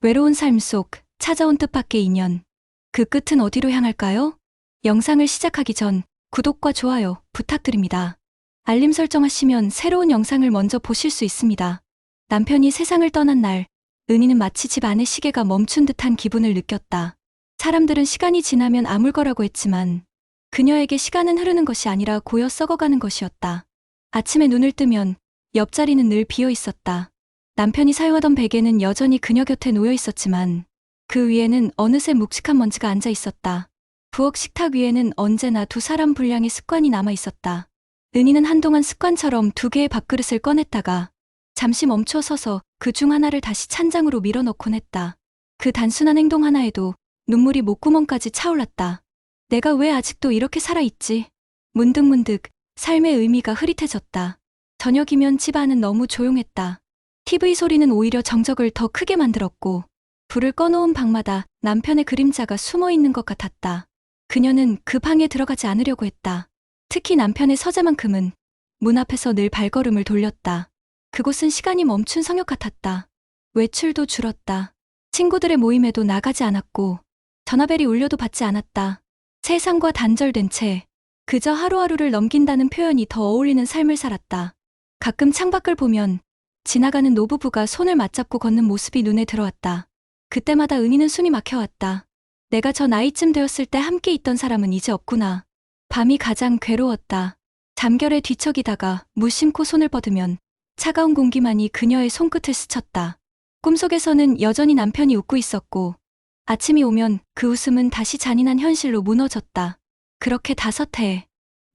외로운 삶 속 찾아온 뜻밖의 인연. 그 끝은 어디로 향할까요? 영상을 시작하기 전 구독과 좋아요 부탁드립니다. 알림 설정하시면 새로운 영상을 먼저 보실 수 있습니다. 남편이 세상을 떠난 날, 은희는 마치 집 안의 시계가 멈춘 듯한 기분을 느꼈다. 사람들은 시간이 지나면 아물 거라고 했지만 그녀에게 시간은 흐르는 것이 아니라 고여 썩어가는 것이었다. 아침에 눈을 뜨면 옆자리는 늘 비어 있었다. 남편이 사용하던 베개는 여전히 그녀 곁에 놓여 있었지만 그 위에는 어느새 묵직한 먼지가 앉아 있었다. 부엌 식탁 위에는 언제나 두 사람 분량의 습관이 남아 있었다. 은희는 한동안 습관처럼 두 개의 밥그릇을 꺼냈다가 잠시 멈춰 서서 그 중 하나를 다시 찬장으로 밀어넣곤 했다. 그 단순한 행동 하나에도 눈물이 목구멍까지 차올랐다. 내가 왜 아직도 이렇게 살아있지? 문득문득 삶의 의미가 흐릿해졌다. 저녁이면 집 안은 너무 조용했다. TV 소리는 오히려 정적을 더 크게 만들었고 불을 꺼놓은 방마다 남편의 그림자가 숨어 있는 것 같았다. 그녀는 그 방에 들어가지 않으려고 했다. 특히 남편의 서재만큼은 문 앞에서 늘 발걸음을 돌렸다. 그곳은 시간이 멈춘 성역 같았다. 외출도 줄었다. 친구들의 모임에도 나가지 않았고 전화벨이 울려도 받지 않았다. 세상과 단절된 채 그저 하루하루를 넘긴다는 표현이 더 어울리는 삶을 살았다. 가끔 창밖을 보면 지나가는 노부부가 손을 맞잡고 걷는 모습이 눈에 들어왔다. 그때마다 은희는 숨이 막혀왔다. 내가 저 나이쯤 되었을 때 함께 있던 사람은 이제 없구나. 밤이 가장 괴로웠다. 잠결에 뒤척이다가 무심코 손을 뻗으면 차가운 공기만이 그녀의 손끝을 스쳤다. 꿈속에서는 여전히 남편이 웃고 있었고 아침이 오면 그 웃음은 다시 잔인한 현실로 무너졌다. 그렇게 5해.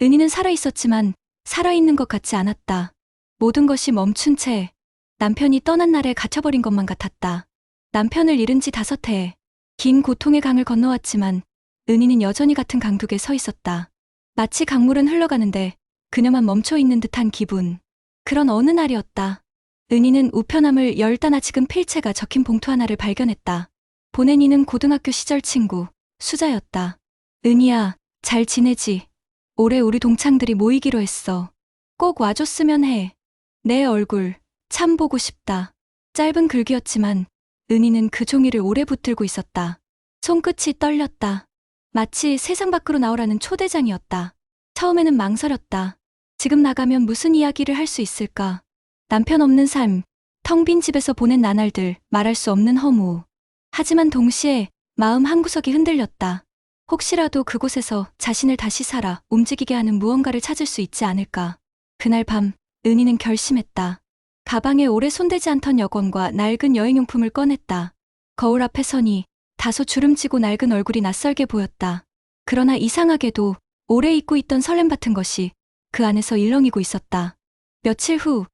은희는 살아있었지만 살아있는 것 같지 않았다. 모든 것이 멈춘 채 남편이 떠난 날에 갇혀버린 것만 같았다. 남편을 잃은 지 5해. 긴 고통의 강을 건너왔지만 은희는 여전히 같은 강둑에 서 있었다. 마치 강물은 흘러가는데 그녀만 멈춰있는 듯한 기분. 그런 어느 날이었다. 은희는 우편함을 열다나 지금 필체가 적힌 봉투 하나를 발견했다. 보낸 이는 고등학교 시절 친구 수자였다. 은희야, 잘 지내지? 올해 우리 동창들이 모이기로 했어. 꼭 와줬으면 해. 내 얼굴 참 보고 싶다. 짧은 글귀였지만 은희는 그 종이를 오래 붙들고 있었다. 손끝이 떨렸다. 마치 세상 밖으로 나오라는 초대장이었다. 처음에는 망설였다. 지금 나가면 무슨 이야기를 할 수 있을까? 남편 없는 삶, 텅 빈 집에서 보낸 나날들, 말할 수 없는 허무. 하지만 동시에 마음 한구석이 흔들렸다. 혹시라도 그곳에서 자신을 다시 살아 움직이게 하는 무언가를 찾을 수 있지 않을까. 그날 밤 은희는 결심했다. 가방에 오래 손대지 않던 여권과 낡은 여행용품을 꺼냈다. 거울 앞에 서니 다소 주름지고 낡은 얼굴이 낯설게 보였다. 그러나 이상하게도 오래 잊고 있던 설렘 같은 것이 그 안에서 일렁이고 있었다. 며칠 후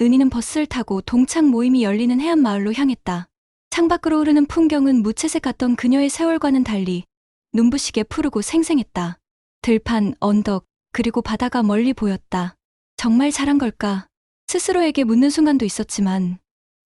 은희는 버스를 타고 동창 모임이 열리는 해안마을로 향했다. 창밖으로 흐르는 풍경은 무채색 같던 그녀의 세월과는 달리 눈부시게 푸르고 생생했다. 들판, 언덕, 그리고 바다가 멀리 보였다. 정말 잘한 걸까? 스스로에게 묻는 순간도 있었지만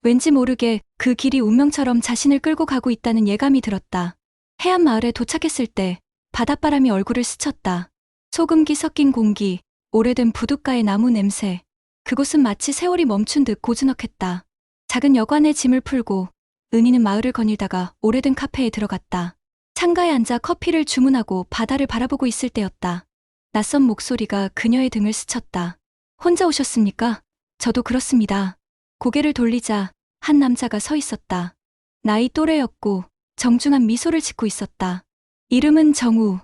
왠지 모르게 그 길이 운명처럼 자신을 끌고 가고 있다는 예감이 들었다. 해안마을에 도착했을 때 바닷바람이 얼굴을 스쳤다. 소금기 섞인 공기, 오래된 부둣가의 나무 냄새. 그곳은 마치 세월이 멈춘 듯 고즈넉했다. 작은 여관에 짐을 풀고 은희는 마을을 거닐다가 오래된 카페에 들어갔다. 창가에 앉아 커피를 주문하고 바다를 바라보고 있을 때였다. 낯선 목소리가 그녀의 등을 스쳤다. 혼자 오셨습니까? 저도 그렇습니다. 고개를 돌리자 한 남자가 서 있었다. 나이 또래였고 정중한 미소를 짓고 있었다. 이름은 정우.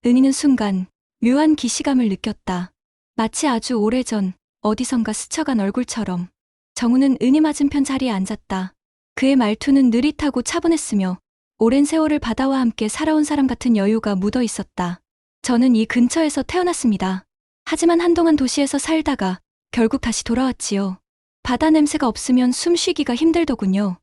은희는 순간 묘한 기시감을 느꼈다. 마치 아주 오래전 어디선가 스쳐간 얼굴처럼. 정우는 은희 맞은편 자리에 앉았다. 그의 말투는 느릿하고 차분했으며 오랜 세월을 바다와 함께 살아온 사람 같은 여유가 묻어 있었다. 저는 이 근처에서 태어났습니다. 하지만 한동안 도시에서 살다가 결국 다시 돌아왔지요. 바다 냄새가 없으면 숨 쉬기가 힘들더군요.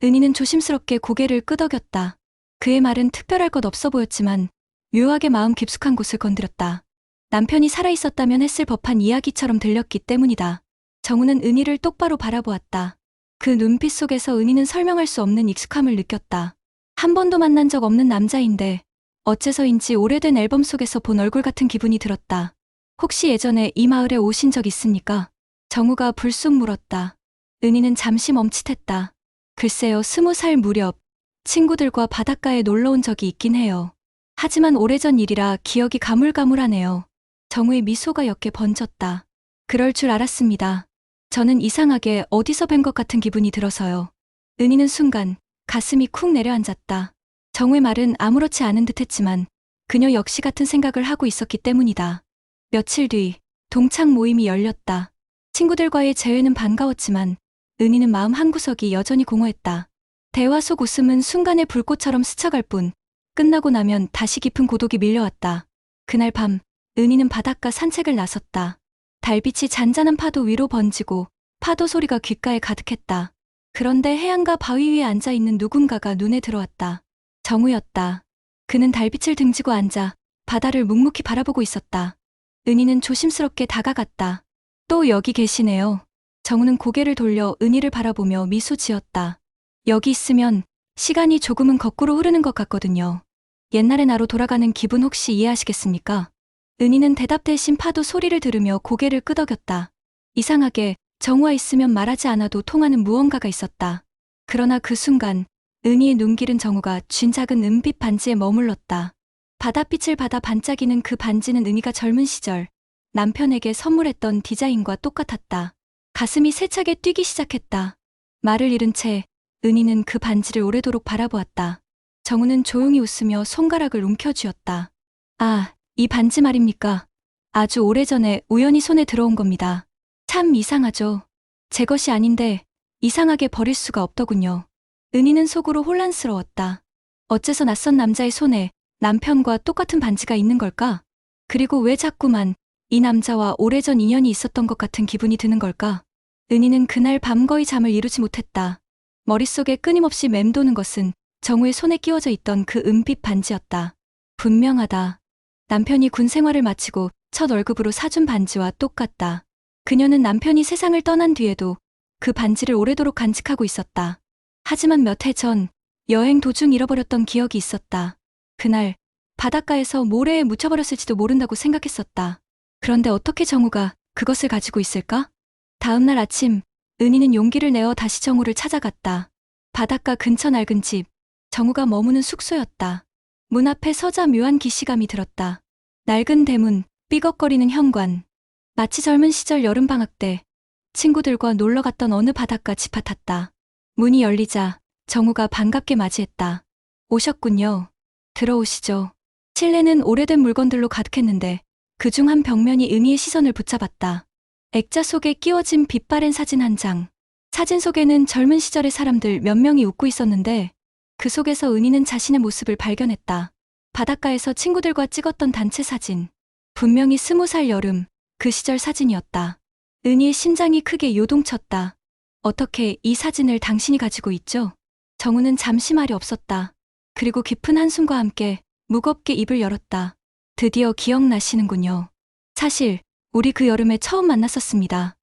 은희는 조심스럽게 고개를 끄덕였다. 그의 말은 특별할 것 없어 보였지만 묘하게 마음 깊숙한 곳을 건드렸다. 남편이 살아있었다면 했을 법한 이야기처럼 들렸기 때문이다. 정우는 은희를 똑바로 바라보았다. 그 눈빛 속에서 은희는 설명할 수 없는 익숙함을 느꼈다. 한 번도 만난 적 없는 남자인데 어째서인지 오래된 앨범 속에서 본 얼굴 같은 기분이 들었다. 혹시 예전에 이 마을에 오신 적 있습니까? 정우가 불쑥 물었다. 은희는 잠시 멈칫했다. 글쎄요, 20살 무렵 친구들과 바닷가에 놀러 온 적이 있긴 해요. 하지만 오래전 일이라 기억이 가물가물하네요. 정우의 미소가 옅게 번졌다. 그럴 줄 알았습니다. 저는 이상하게 어디서 뵌 것 같은 기분이 들어서요. 은희는 순간 가슴이 쿵 내려앉았다. 정우의 말은 아무렇지 않은 듯했지만 그녀 역시 같은 생각을 하고 있었기 때문이다. 며칠 뒤 동창 모임이 열렸다. 친구들과의 재회는 반가웠지만 은희는 마음 한구석이 여전히 공허했다. 대화 속 웃음은 순간의 불꽃처럼 스쳐갈 뿐 끝나고 나면 다시 깊은 고독이 밀려왔다. 그날 밤 은희는 바닷가 산책을 나섰다. 달빛이 잔잔한 파도 위로 번지고 파도 소리가 귓가에 가득했다. 그런데 해안가 바위 위에 앉아있는 누군가가 눈에 들어왔다. 정우였다. 그는 달빛을 등지고 앉아 바다를 묵묵히 바라보고 있었다. 은희는 조심스럽게 다가갔다. 또 여기 계시네요. 정우는 고개를 돌려 은희를 바라보며 미소 지었다. 여기 있으면 시간이 조금은 거꾸로 흐르는 것 같거든요. 옛날의 나로 돌아가는 기분 혹시 이해하시겠습니까? 은희는 대답 대신 파도 소리를 들으며 고개를 끄덕였다. 이상하게 정우와 있으면 말하지 않아도 통하는 무언가가 있었다. 그러나 그 순간 은희의 눈길은 정우가 쥔 작은 은빛 반지에 머물렀다. 바닷빛을 받아 반짝이는 그 반지는 은희가 젊은 시절 남편에게 선물했던 디자인과 똑같았다. 가슴이 세차게 뛰기 시작했다. 말을 잃은 채 은희는 그 반지를 오래도록 바라보았다. 정우는 조용히 웃으며 손가락을 움켜쥐었다. 아, 이 반지 말입니까? 아주 오래전에 우연히 손에 들어온 겁니다. 참 이상하죠. 제 것이 아닌데 이상하게 버릴 수가 없더군요. 은희는 속으로 혼란스러웠다. 어째서 낯선 남자의 손에 남편과 똑같은 반지가 있는 걸까? 그리고 왜 자꾸만 이 남자와 오래전 인연이 있었던 것 같은 기분이 드는 걸까? 은희는 그날 밤 거의 잠을 이루지 못했다. 머릿속에 끊임없이 맴도는 것은 정우의 손에 끼워져 있던 그 은빛 반지였다. 분명하다. 남편이 군 생활을 마치고 첫 월급으로 사준 반지와 똑같다. 그녀는 남편이 세상을 떠난 뒤에도 그 반지를 오래도록 간직하고 있었다. 하지만 몇 해 전 여행 도중 잃어버렸던 기억이 있었다. 그날 바닷가에서 모래에 묻혀버렸을지도 모른다고 생각했었다. 그런데 어떻게 정우가 그것을 가지고 있을까? 다음 날 아침 은희는 용기를 내어 다시 정우를 찾아갔다. 바닷가 근처 낡은 집, 정우가 머무는 숙소였다. 문 앞에 서자 묘한 기시감이 들었다. 낡은 대문, 삐걱거리는 현관. 마치 젊은 시절 여름방학 때 친구들과 놀러 갔던 어느 바닷가 집 같았다. 문이 열리자 정우가 반갑게 맞이했다. 오셨군요. 들어오시죠. 실내는 오래된 물건들로 가득했는데 그중 한 벽면이 은희의 시선을 붙잡았다. 액자 속에 끼워진 빛바랜 사진 한 장. 사진 속에는 젊은 시절의 사람들 몇 명이 웃고 있었는데 그 속에서 은희는 자신의 모습을 발견했다. 바닷가에서 친구들과 찍었던 단체 사진. 분명히 20살 여름, 그 시절 사진이었다. 은희의 심장이 크게 요동쳤다. 어떻게 이 사진을 당신이 가지고 있죠? 정우는 잠시 말이 없었다. 그리고 깊은 한숨과 함께 무겁게 입을 열었다. 드디어 기억나시는군요. 사실 우리 그 여름에 처음 만났었습니다.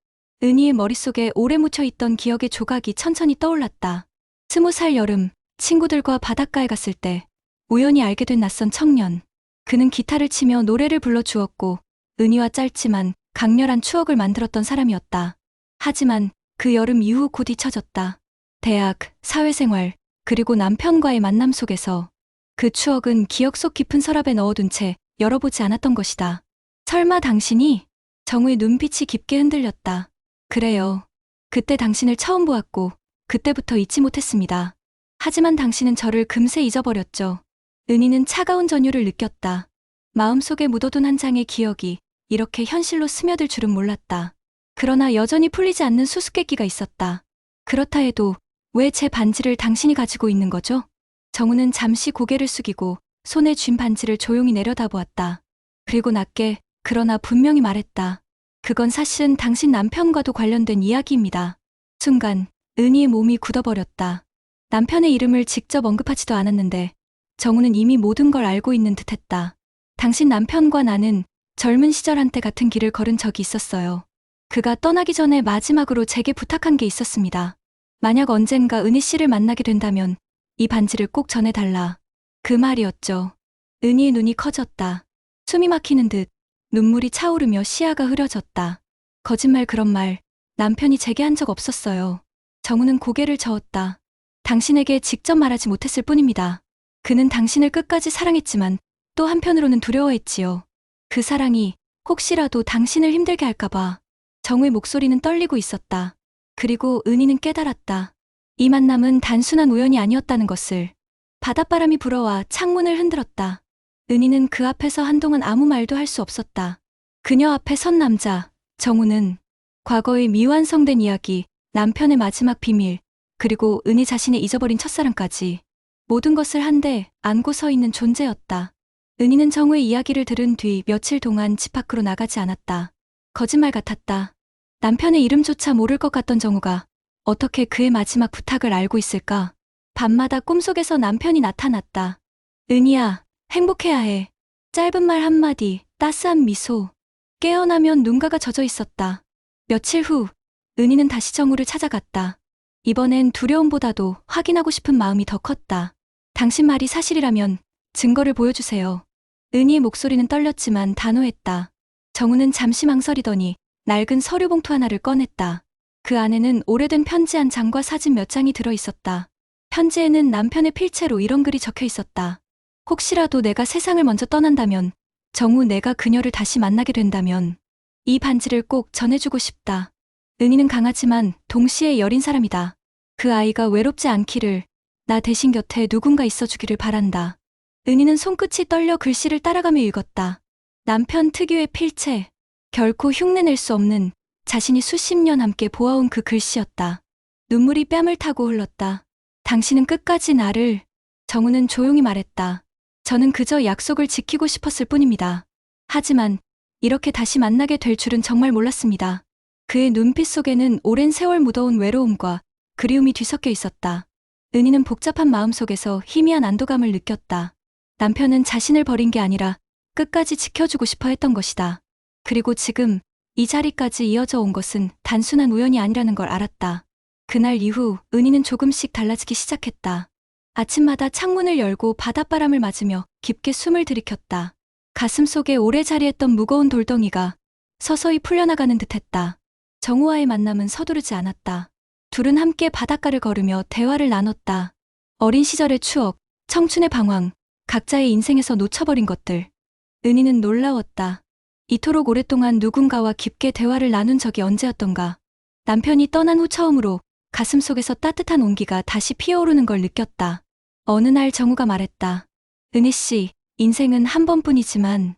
은희의 머릿속에 오래 묻혀있던 기억의 조각이 천천히 떠올랐다. 20살 여름, 친구들과 바닷가에 갔을 때 우연히 알게 된 낯선 청년. 그는 기타를 치며 노래를 불러주었고 은희와 짧지만 강렬한 추억을 만들었던 사람이었다. 하지만 그 여름 이후 곧 잊혀졌다. 대학, 사회생활, 그리고 남편과의 만남 속에서 그 추억은 기억 속 깊은 서랍에 넣어둔 채 열어보지 않았던 것이다. 설마 당신이? 정우의 눈빛이 깊게 흔들렸다. 그래요. 그때 당신을 처음 보았고 그때부터 잊지 못했습니다. 하지만 당신은 저를 금세 잊어버렸죠. 은희는 차가운 전율을 느꼈다. 마음속에 묻어둔 한 장의 기억이 이렇게 현실로 스며들 줄은 몰랐다. 그러나 여전히 풀리지 않는 수수께끼가 있었다. 그렇다 해도 왜 제 반지를 당신이 가지고 있는 거죠? 정우는 잠시 고개를 숙이고 손에 쥔 반지를 조용히 내려다보았다. 그리고 낮게 그러나 분명히 말했다. 그건 사실은 당신 남편과도 관련된 이야기입니다. 순간 은희의 몸이 굳어버렸다. 남편의 이름을 직접 언급하지도 않았는데 정우는 이미 모든 걸 알고 있는 듯했다. 당신 남편과 나는 젊은 시절 한때 같은 길을 걸은 적이 있었어요. 그가 떠나기 전에 마지막으로 제게 부탁한 게 있었습니다. 만약 언젠가 은희 씨를 만나게 된다면 이 반지를 꼭 전해달라. 그 말이었죠. 은희의 눈이 커졌다. 숨이 막히는 듯 눈물이 차오르며 시야가 흐려졌다. 거짓말 그런 말 남편이 제게 한 적 없었어요. 정우는 고개를 저었다. 당신에게 직접 말하지 못했을 뿐입니다. 그는 당신을 끝까지 사랑했지만 또 한편으로는 두려워했지요. 그 사랑이 혹시라도 당신을 힘들게 할까봐. 정우의 목소리는 떨리고 있었다. 그리고 은희는 깨달았다. 이 만남은 단순한 우연이 아니었다는 것을. 바닷바람이 불어와 창문을 흔들었다. 은희는 그 앞에서 한동안 아무 말도 할 수 없었다. 그녀 앞에 선 남자, 정우는 과거의 미완성된 이야기, 남편의 마지막 비밀, 그리고 은희 자신의 잊어버린 첫사랑까지 모든 것을 한데 안고 서 있는 존재였다. 은희는 정우의 이야기를 들은 뒤 며칠 동안 집 밖으로 나가지 않았다. 거짓말 같았다. 남편의 이름조차 모를 것 같던 정우가 어떻게 그의 마지막 부탁을 알고 있을까? 밤마다 꿈속에서 남편이 나타났다. 은희야, 행복해야 해. 짧은 말 한마디, 따스한 미소. 깨어나면 눈가가 젖어 있었다. 며칠 후, 은희는 다시 정우를 찾아갔다. 이번엔 두려움보다도 확인하고 싶은 마음이 더 컸다. 당신 말이 사실이라면 증거를 보여주세요. 은희의 목소리는 떨렸지만 단호했다. 정우는 잠시 망설이더니 낡은 서류 봉투 하나를 꺼냈다. 그 안에는 오래된 편지 한 장과 사진 몇 장이 들어 있었다. 편지에는 남편의 필체로 이런 글이 적혀 있었다. 혹시라도 내가 세상을 먼저 떠난다면, 정우 내가 그녀를 다시 만나게 된다면 이 반지를 꼭 전해주고 싶다. 은희는 강하지만 동시에 여린 사람이다. 그 아이가 외롭지 않기를, 나 대신 곁에 누군가 있어주기를 바란다. 은희는 손끝이 떨려 글씨를 따라가며 읽었다. 남편 특유의 필체, 결코 흉내낼 수 없는 자신이 수십 년 함께 보아온 그 글씨였다. 눈물이 뺨을 타고 흘렀다. 당신은 끝까지 나를. 정우는 조용히 말했다. 저는 그저 약속을 지키고 싶었을 뿐입니다. 하지만 이렇게 다시 만나게 될 줄은 정말 몰랐습니다. 그의 눈빛 속에는 오랜 세월 묻어온 외로움과 그리움이 뒤섞여 있었다. 은희는 복잡한 마음속에서 희미한 안도감을 느꼈다. 남편은 자신을 버린 게 아니라 끝까지 지켜주고 싶어 했던 것이다. 그리고 지금 이 자리까지 이어져 온 것은 단순한 우연이 아니라는 걸 알았다. 그날 이후 은희는 조금씩 달라지기 시작했다. 아침마다 창문을 열고 바닷바람을 맞으며 깊게 숨을 들이켰다. 가슴속에 오래 자리했던 무거운 돌덩이가 서서히 풀려나가는 듯했다. 정우와의 만남은 서두르지 않았다. 둘은 함께 바닷가를 걸으며 대화를 나눴다. 어린 시절의 추억, 청춘의 방황, 각자의 인생에서 놓쳐버린 것들. 은희는 놀라웠다. 이토록 오랫동안 누군가와 깊게 대화를 나눈 적이 언제였던가. 남편이 떠난 후 처음으로 가슴속에서 따뜻한 온기가 다시 피어오르는 걸 느꼈다. 어느 날 정우가 말했다. 은희 씨, 인생은 한 번뿐이지만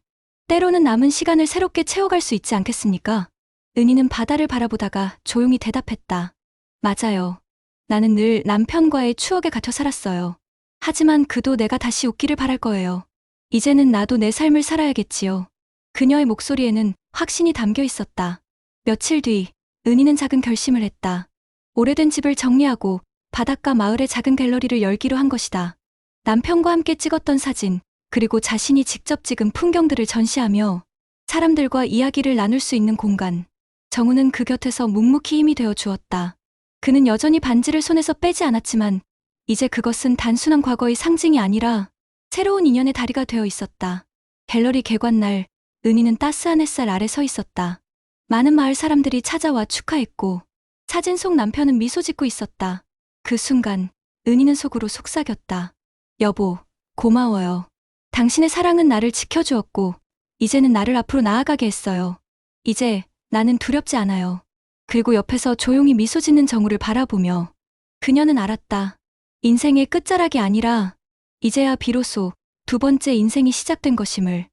때로는 남은 시간을 새롭게 채워갈 수 있지 않겠습니까? 은희는 바다를 바라보다가 조용히 대답했다. 맞아요. 나는 늘 남편과의 추억에 갇혀 살았어요. 하지만 그도 내가 다시 웃기를 바랄 거예요. 이제는 나도 내 삶을 살아야겠지요. 그녀의 목소리에는 확신이 담겨 있었다. 며칠 뒤, 은희는 작은 결심을 했다. 오래된 집을 정리하고 바닷가 마을의 작은 갤러리를 열기로 한 것이다. 남편과 함께 찍었던 사진, 그리고 자신이 직접 찍은 풍경들을 전시하며 사람들과 이야기를 나눌 수 있는 공간. 정우는 그 곁에서 묵묵히 힘이 되어 주었다. 그는 여전히 반지를 손에서 빼지 않았지만 이제 그것은 단순한 과거의 상징이 아니라 새로운 인연의 다리가 되어 있었다. 갤러리 개관날, 은희는 따스한 햇살 아래 서 있었다. 많은 마을 사람들이 찾아와 축하했고 사진 속 남편은 미소 짓고 있었다. 그 순간 은희는 속으로 속삭였다. 여보, 고마워요. 당신의 사랑은 나를 지켜주었고 이제는 나를 앞으로 나아가게 했어요. 이제 나는 두렵지 않아요. 그리고 옆에서 조용히 미소 짓는 정우를 바라보며 그녀는 알았다. 인생의 끝자락이 아니라 이제야 비로소 두 번째 인생이 시작된 것임을.